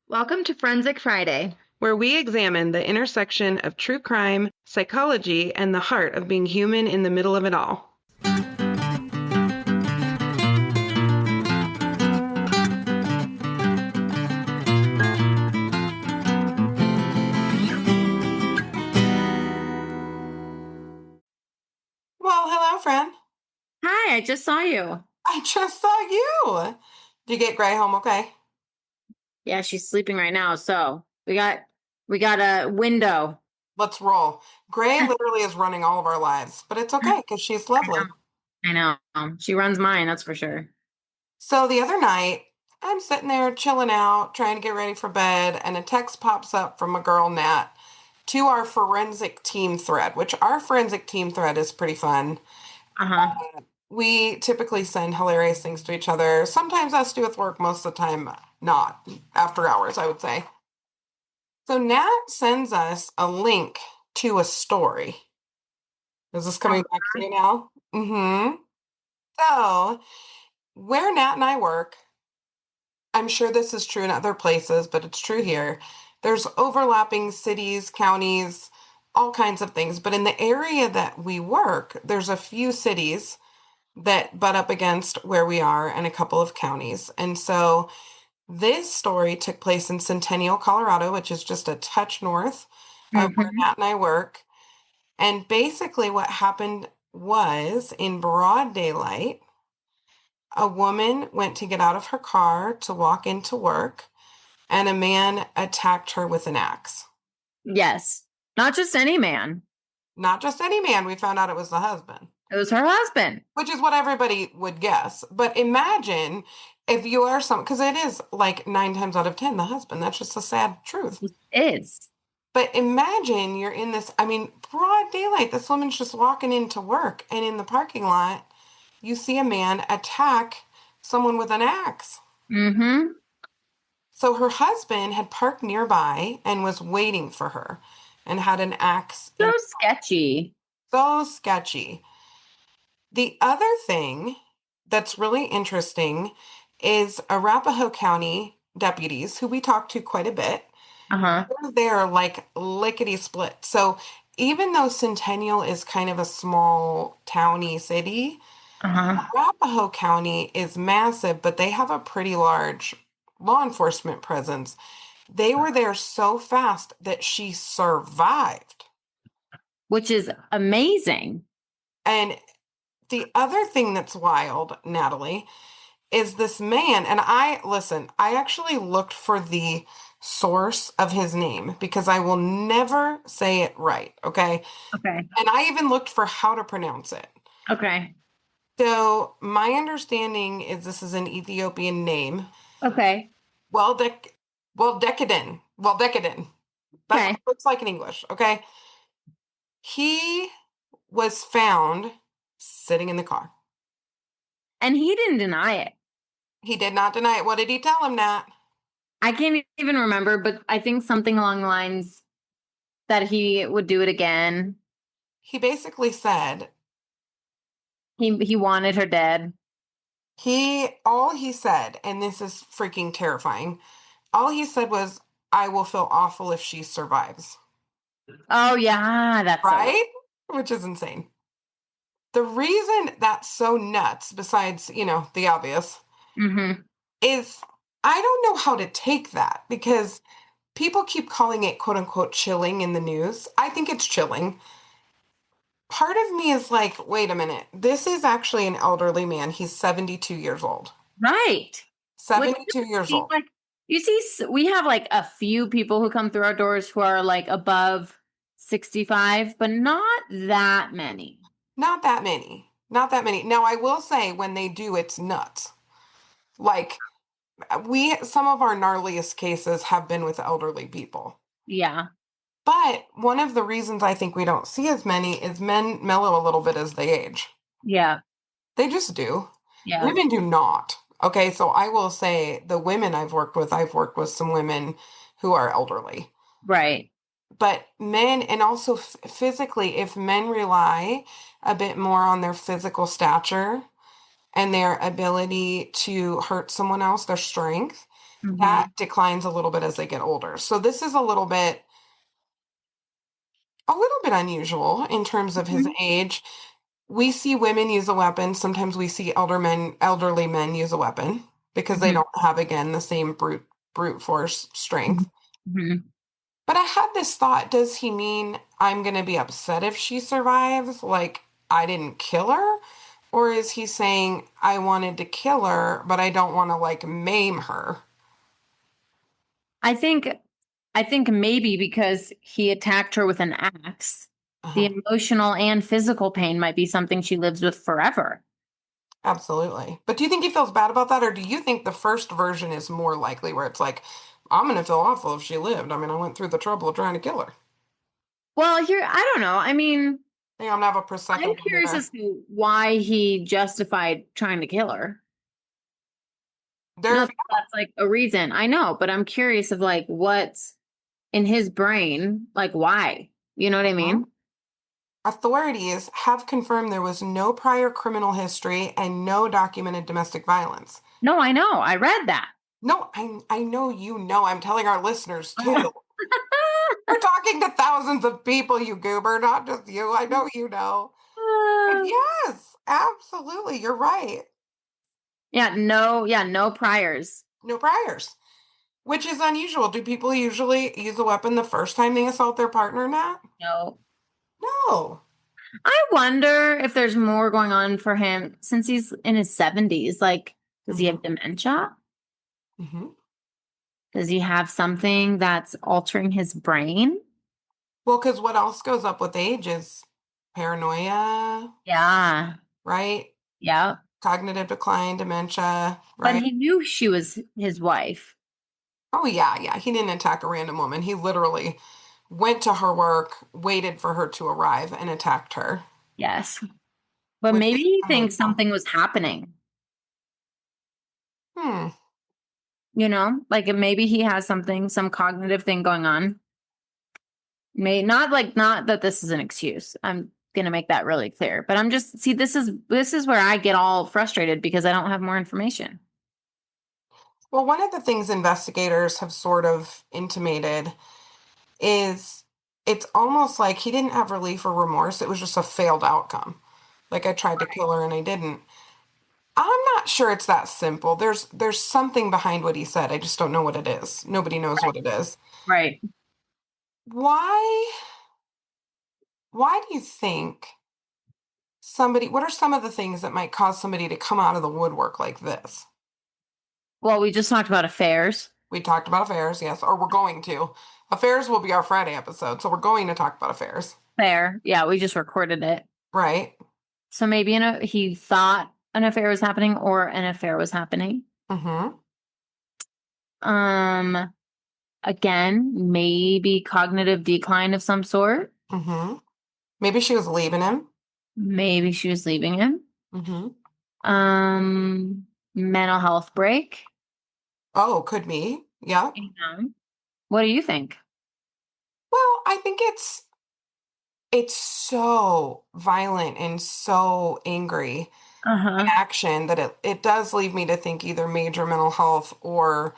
Welcome to Forensic Friday. Where we examine the intersection of true crime, psychology, and the heart of being human in the middle of it all. Well, hello, friend. Hi, I just saw you. I just saw you. Did you get Gray home okay? Yeah, she's sleeping right now, so we got a window. Let's roll. Gray literally is running all of our lives, but it's okay because she's lovely. I know. She runs mine, that's for sure. So the other night, I'm sitting there chilling out, trying to get ready for bed, and a text pops up from a girl, Nat, to our forensic team thread, which our forensic team thread is pretty fun. Uh-huh. We typically send hilarious things to each other. Sometimes has to do with work, most of the time not. After hours, I would say. So Nat sends us a link to a story. Is this coming back to you now? Mm-hmm. So where Nat and I work, I'm sure this is true in other places, but it's true here. There's overlapping cities, counties, all kinds of things. But in the area that we work, there's a few cities that butt up against where we are and a couple of counties. And so this story took place in Centennial, Colorado, which is just a touch north of where Mm-hmm. Nat and I work. And basically, what happened was in broad daylight, a woman went to get out of her car to walk into work, and a man attacked her with an axe. Yes. Not just any man. Not just any man, we found out it was the husband. It was her husband. Which is what everybody would guess. But imagine if you are some, because it is like 9 times out of 10, the husband. That's just a sad truth. It is. But imagine you're in this, I mean, broad daylight. This woman's just walking into work, and in the parking lot, you see a man attack someone with an axe. Mm-hmm. So her husband had parked nearby and was waiting for her and had an axe So in. sketchy. So sketchy. The other thing that's really interesting is Arapahoe County deputies, who we talked to quite a bit, Uh-huh. they're there like lickety split. So even though Centennial is kind of a small towny city, Uh-huh. Arapahoe County is massive, but they have a pretty large law enforcement presence. They were there so fast that she survived. Which is amazing. And the other thing that's wild, Natalie, is this man. And I actually looked for the source of his name because I will never say it right. Okay. Okay. And I even looked for how to pronounce it. Okay. So my understanding is this is an Ethiopian name. Okay. Well, decadent. Well, decadent. That's what Okay. it looks like in English. Okay. He was found sitting in the car. And he didn't deny it. He did not deny it. What did he tell him, Nat? I can't even remember, but I think something along the lines that he would do it again. He basically said He wanted her dead. all he said, and this is freaking terrifying, all he said was, I will feel awful if she survives. Oh yeah, that's so. Right? Which is insane. The reason that's so nuts, besides, the obvious, Mm-hmm. is I don't know how to take that because people keep calling it quote unquote chilling in the news. I think it's chilling. Part of me is like, wait a minute. This is actually an elderly man. He's 72 years old. Right. Like 72 years old. like you see, we have like a few people who come through our doors who are like above 65, but not that many. Not that many. Not that many. Now, I will say when they do, it's nuts. Like, some of our gnarliest cases have been with elderly people. Yeah. But one of the reasons I think we don't see as many is men mellow a little bit as they age. Yeah. They just do. Yeah. Women do not. Okay, so I will say the women I've worked with some women who are elderly. Right. But men, and also physically, if men rely a bit more on their physical stature and their ability to hurt someone else, their strength, Hmm. that declines a little bit as they get older. So this is a little bit unusual in terms of his Hmm. age. We see women use a weapon. Sometimes we see elderly men use a weapon because they Hmm. don't have, again, the same brute force strength. Hmm. But I had this thought, does he mean I'm going to be upset if she survives? Like, I didn't kill her? Or is he saying I wanted to kill her, but I don't want to, like, maim her? I think I think maybe because he attacked her with an axe, the Uh-huh. emotional and physical pain might be something she lives with forever. Absolutely. But do you think he feels bad about that? Or do you think the first version is more likely where it's like, I'm going to feel awful if she lived? I mean, I went through the trouble of trying to kill her. Well, here, I don't know. I mean, I think I'm going to have a I'm second curious there. as to why he justified trying to kill her. There's Not that that's like a reason. I know, but I'm curious of like what's in his brain, like why? You know what I Mhm. mean? Authorities have confirmed there was no prior criminal history and no documented domestic violence. No, I know. I read that. No, I know you know. I'm telling our listeners too. We're talking to thousands of people, you goober, not just you. I know you know. And yes, absolutely. You're right. Yeah, no priors. No priors, which is unusual. Do people usually use a weapon the first time they assault their partner, Nat? No. No. I wonder if there's more going on for him since he's in his 70s. Like, does he Hmm. have dementia? Hmm. Does he have something that's altering his brain? Well, because what else goes up with age is paranoia, Yeah. right? Yeah. Cognitive decline, dementia, But right? he knew she was his wife. Oh, yeah, yeah. He didn't attack a random woman. He literally went to her work, waited for her to arrive, and attacked her, Yes. But which maybe is he thinks unusual. something was happening, Hmm. like maybe he has something, some cognitive thing going on. May not like not that this is an excuse. I'm gonna make that really clear. But I'm just see this is where I get all frustrated because I don't have more information. Well, one of the things investigators have sort of intimated is it's almost like he didn't have relief or remorse. It was just a failed outcome. Like I tried to kill her and I didn't. I'm not sure it's that simple. There's something behind what he said. I just don't know what it is. Nobody knows what it is. Right. Why why do you think what are some of the things that might cause somebody to come out of the woodwork like this? Well, we just talked about affairs. We talked about affairs, yes, or we're going to. Affairs will be our Friday episode, so we're going to talk about affairs, Fair. Yeah, we just recorded it. right? So maybe he thought an affair was happening or an affair was happening. Mm-hmm. Um, Again, maybe cognitive decline of some sort. Mm-hmm. Maybe she was leaving him. Maybe she was leaving him. Mm-hmm. Mental health break. Oh, could be. Yeah. Yeah. What do you think? Well, I think it's so violent and so angry an Uh-huh. action that it does leave me to think either major mental health or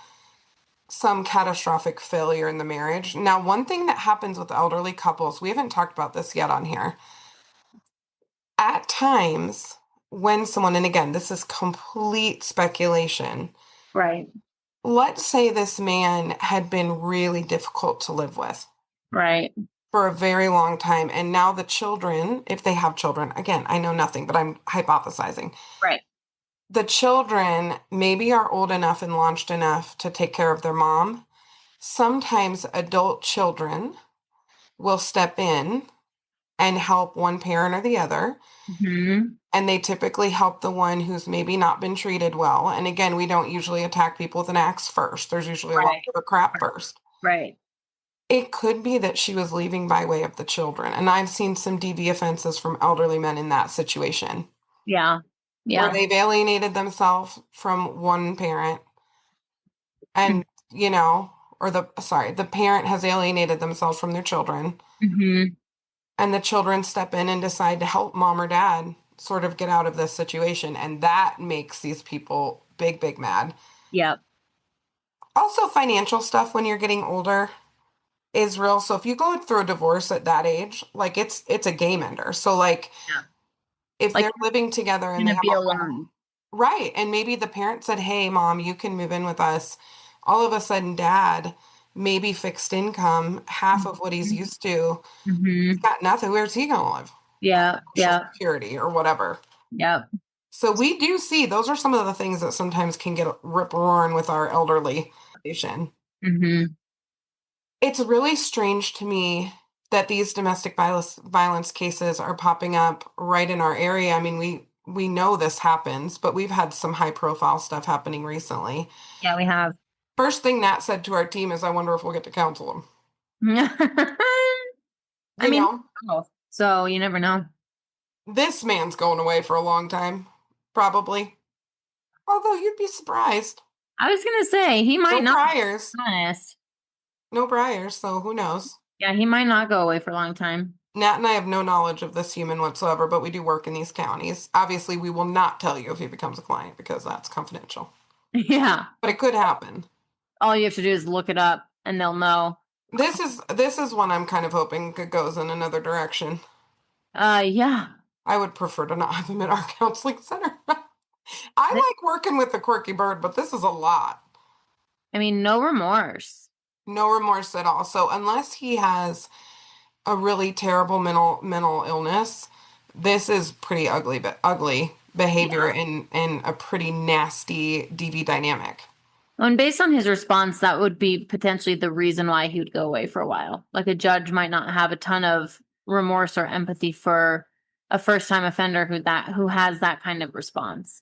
some catastrophic failure in the marriage. Now, one thing that happens with elderly couples, we haven't talked about this yet on here. At times, when someone, and again, this is complete speculation, Right. let's say this man had been really difficult to live with Right. for a very long time, and now the children, if they have children, again, I know nothing, but I'm hypothesizing. Right. The children maybe are old enough and launched enough to take care of their mom. Sometimes adult children will step in and help one parent or the other. Hmm. And they typically help the one who's maybe not been treated well. And again, we don't usually attack people with an axe first. There's usually a lot Right. of other crap first. Right. It could be that she was leaving by way of the children. And I've seen some DV offenses from elderly men in that situation Yeah. where Yeah. they've alienated themselves from one parent and, or the parent has alienated themselves from their children, Hmm. and the children step in and decide to help mom or dad sort of get out of this situation. And that makes these people big, big mad. Yep. Also, financial stuff when you're getting older is real. So if you go through a divorce at that age, like it's a game ender. So like Yeah. if Like they're living together and they gonna have be a home, alone. right, and maybe the parent said, "Hey, mom, you can move in with us." All of a sudden, dad, maybe fixed income, half of what he's used to, he's Mm-hmm. got nothing. Where's he gonna live? Yeah, Social yeah, Security or whatever. yeah. So we do see those are some of the things that sometimes can get rip roaring with our elderly population. Mm-hmm. It's really strange to me that these domestic violence cases are popping up right in our area. I mean, we know this happens, but we've had some high profile stuff happening recently. Yeah, we have. First thing Nat said to our team is, "I wonder if we'll get to counsel him." I You mean, know, oh, so you never know. this man's going away for a long time, probably. Although you'd be surprised. I was gonna say he might No not, to priors, be honest. no priors, so who knows? Yeah, he might not go away for a long time. Nat and I have no knowledge of this human whatsoever, but we do work in these counties. Obviously, we will not tell you if he becomes a client because that's confidential. Yeah. But it could happen. All you have to do is look it up and they'll know. This is one I'm kind of hoping goes in another direction. Yeah. I would prefer to not have him in our counseling center. I Th- like working with the quirky bird, but this is a lot. I mean, no remorse. No remorse at all. So unless he has a really terrible mental illness, this is pretty ugly, but ugly behavior Yeah. and a pretty nasty DV dynamic. And based on his response, that would be potentially the reason why he would go away for a while. Like a judge might not have a ton of remorse or empathy for a first time offender who has that kind of response.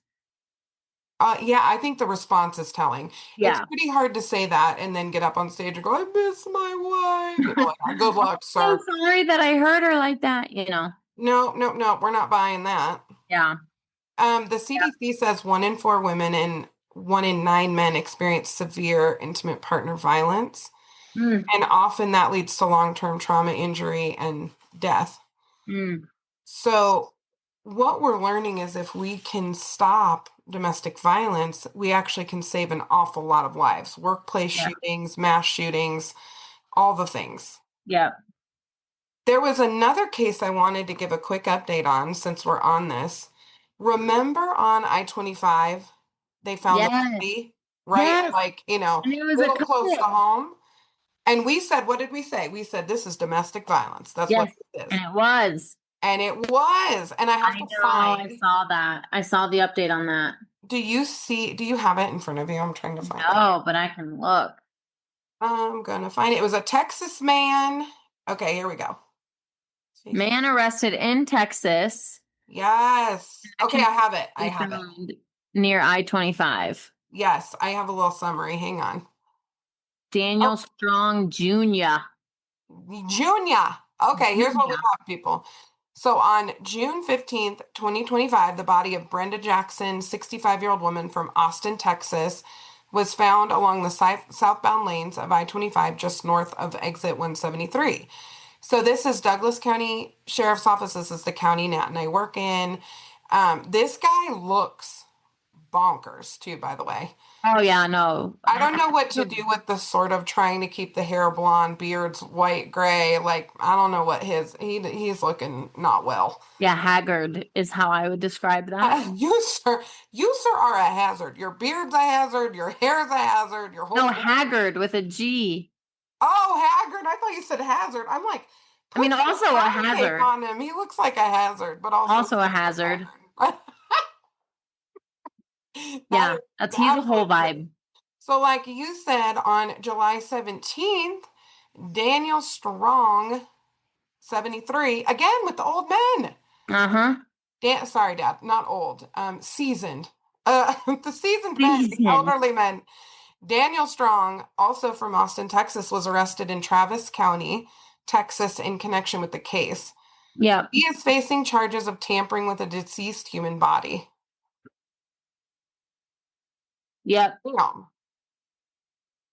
Yeah, I think the response is telling. It's Yeah. pretty hard to say that and then get up on stage and go, "I miss my wife." You know, like, good luck, So sir. sorry that I hurt her like that, No, no, no, we're not buying that. Yeah. The CDC says 1 in 4 women and 1 in 9 men experience severe intimate partner violence, Mm, and often that leads to long-term trauma, injury, and death. mm, So, what we're learning is if we can stop domestic violence, we actually can save an awful lot of lives. Workplace yeah. shootings, mass shootings, all the things. Yeah. There was another case I wanted to give a quick update on since we're on this. Remember on I-25, they found the Yes. body, right? Yes. Like, And it a was a little close to couple. home. And we said, what did we say? We said, this is domestic violence. That's what Yes. it is. And it was. And it was. And I have I to know. I find, saw that. I saw the update on that. do you have it in front of you? I'm trying to find it. No, but I can look. I'm gonna find it. It was a Texas man. Okay, here we go. Man arrested in Texas. Yes. Okay, Can I have it. I be have it. found near I-25. Yes, I have a little summary. Hang on. Oh, Daniel Strong Jr. Junior. Okay, here's what we Jr. have, people. So on June 15th, 2025, the body of Brenda Jackson, 65-year-old woman from Austin, Texas, was found along the southbound lanes of I-25 just north of exit 173. So this is Douglas County Sheriff's Office. This is the county Nat and I work in. This guy looks bonkers too, by the way. Oh yeah, no. I don't know what to do with the sort of trying to keep the hair blonde, beards white, gray. Like I don't know what he's looking not well. Yeah, haggard is how I would describe that. You sir are a hazard. Your beard's a hazard. Your hair's a hazard. Your whole No, haggard with a G. haggard. I thought you said hazard. I'm like, I mean, put some also a crown tape hazard. on him. He looks like a hazard, but also Also a hazard. hazard. That Yeah, is that's the he's a whole absolute truth. vibe. So, like you said, on July 17th, Daniel Strong, 73, again with the old men. Uh-huh. Sorry, Dad, not old, seasoned. The seasoned men, the Season. elderly men. Daniel Strong, also from Austin, Texas, was arrested in Travis County, Texas, in connection with the case. Yep. He is facing charges of tampering with a deceased human body. Yep. Damn.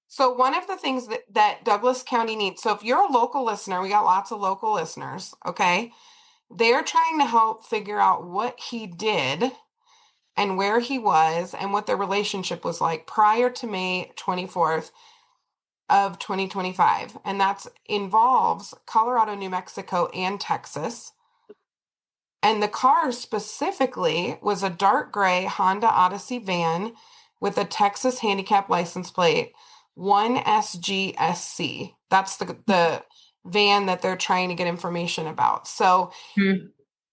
So one of the things that Douglas County needs, so if you're a local listener, we got lots of local listeners, okay? They're trying to help figure out what he did and where he was and what their relationship was like prior to May 24th of 2025. And that involves Colorado, New Mexico, and Texas. And the car specifically was a dark gray Honda Odyssey van with a Texas handicap license plate 1SGSC. That's the van that they're trying to get information about. So Hmm.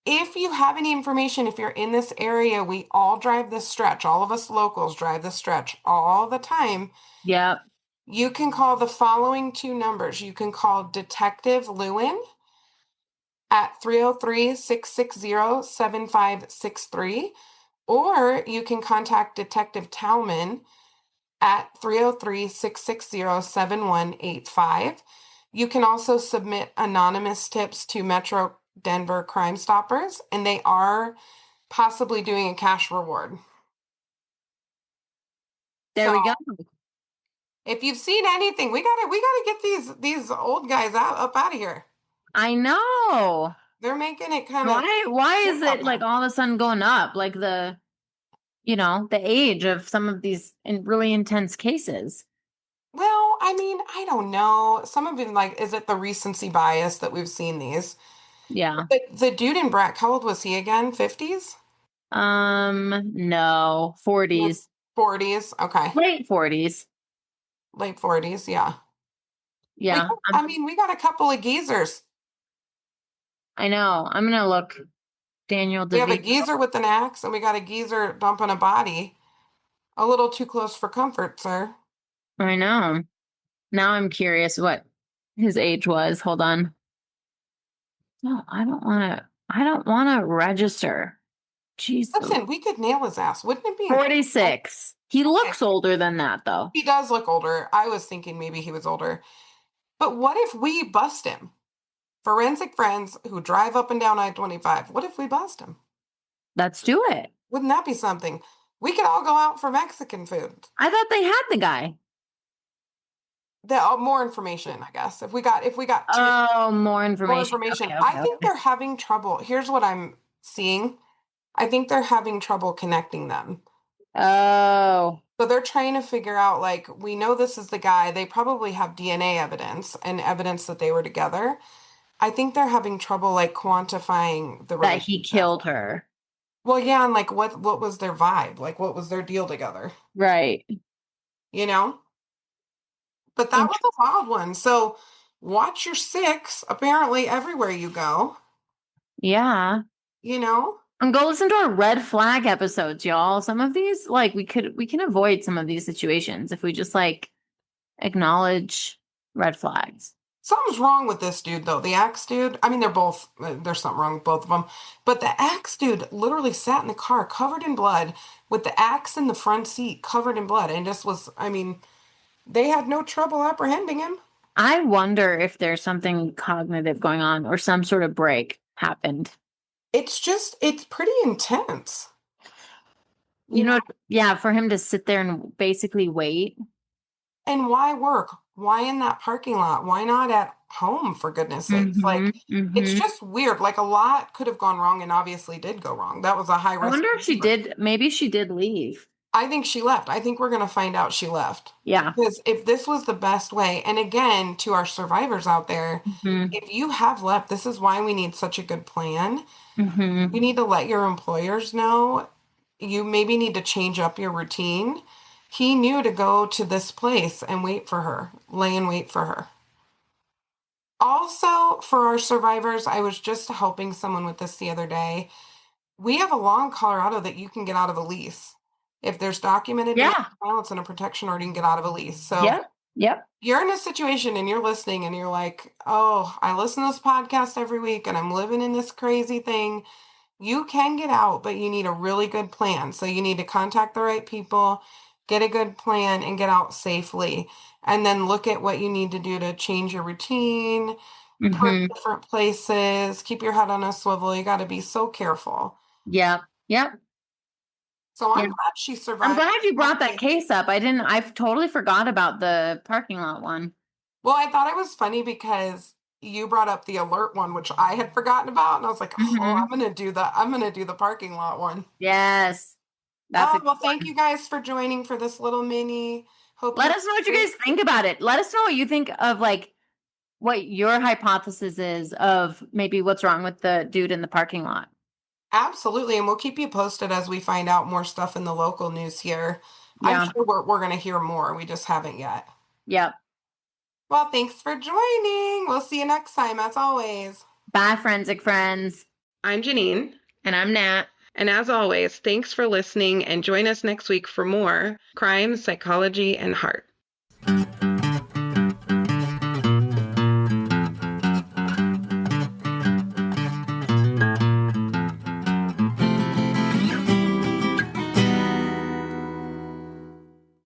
if you have any information, if you're in this area, we all drive this stretch. All of us locals drive this stretch all the time. Yep. You can call the following two numbers. You can call Detective Lewin at 303-660-7563, or you can contact Detective Talman at 303-660-7185. You can also submit anonymous tips to Metro Denver Crime Stoppers, and they are possibly doing a cash reward. There So we go. if you've seen anything, we gotta get these old guys up out of here. I know. They're making it kind of Why is sick out it like there. all of a sudden going up? Like the age of some of these really intense cases. Well, I mean, I don't know. Some of it, like, is it the recency bias that we've seen these? Yeah. But the dude in Breck, how old was he again? 50s? No, 40s, 40s? Okay. late 40s. Late 40s, yeah. Yeah. I mean, we got a couple of geezers. I know. I'm gonna look Daniel We have a DeVito. geezer with an axe, and we got a geezer dumping a body. A little too close for comfort, sir. I know. Now I'm curious what his age was. Hold on. No, I don't wanna register. Jeez. Listen, we could nail his ass. Wouldn't it be incredible? 46. He Okay. looks older than that though. He does look older. I was thinking maybe he was older. But what if we bust him? Forensic friends who drive up and down I-25. What if we bust him? Let's do it. Wouldn't that be something? We could all go out for Mexican food. I thought they had the guy. More information, I guess. If we got Oh, more more information. information, Okay, I okay, think okay. they're having trouble. Here's what I'm seeing. I think they're having trouble connecting them. Oh, So they're trying to figure out, like, we know this is the guy. They probably have DNA evidence and evidence that they were together. I think they're having trouble, like, quantifying the that he relationship. killed her. Well, yeah, and like what was their vibe? Like what was their deal together? Right. You know? But that was Int- a wild one. So watch your six, apparently everywhere you go, yeah. you know? And go listen to our red flag episodes, y'all. Some of these, like, we can avoid some of these situations if we just like acknowledge red flags. Something's wrong with this dude though. The axe dude, I mean there's something wrong with both of them. But the axe dude literally sat in the car covered in blood with the axe in the front seat covered in blood and just was, I mean, they had no trouble apprehending him. I wonder if there's something cognitive going on or some sort of break happened. It's pretty intense. You You know, know, yeah, for him to sit there and basically wait. and why work? Why in that parking lot? Why not at home, for goodness sakes? Mm-hmm. Like, it's Mm-hmm. just weird. Like, a lot could have gone wrong and obviously did go wrong. That was a high I risk wonder if she maneuver. did, maybe she did leave. I think she left. I think we're going to find out she left. Yeah. Because if this was the best way, and again, to our survivors out there, Mm-hmm. if you have left, this is why we need such a good plan. Mm-hmm. You need to let your employers know. You maybe need to change up your routine. He knew to go to this place and wait for her, lay and wait for her. Also, for our survivors, I was just helping someone with this the other day. We have a law in Colorado that you can get out of a lease. If there's documented domestic Yeah. violence and a protection order, you can get out of a lease. So Yep. Yep. you're in a situation and you're listening and you're like, oh, I listen to this podcast every week and I'm living in this crazy thing. You can get out, but you need a really good plan. So you need to contact the right people, get a good plan, and get out safely. And then look at what you need to do to change your routine, put Mm-hmm. different places, keep your head on a swivel. You got to be so careful. Yep. Yep. So I'm Yeah. glad she I'm survived. glad you brought that case up. I've totally forgot about the parking lot one. Well, I thought it was funny because you brought up the alert one, which I had forgotten about, and I was like, oh, Mm-hmm. I'm gonna do the parking lot one. Yes. That's Well, thank you guys for joining for this little mini. Hope Let you us know what you guys think about it. Let us know what you think of like what your hypothesis is of maybe what's wrong with the dude in the parking lot. Absolutely, and we'll keep you posted as we find out more stuff in the local news here. I'm Yeah. sure we're going to hear more. We just haven't yet. Yep. Well, thanks for joining. We'll see you next time, as always. Bye, forensic friends. I'm Jeannine. And I'm Nat. And as always, thanks for listening and join us next week for more crime, psychology, and heart.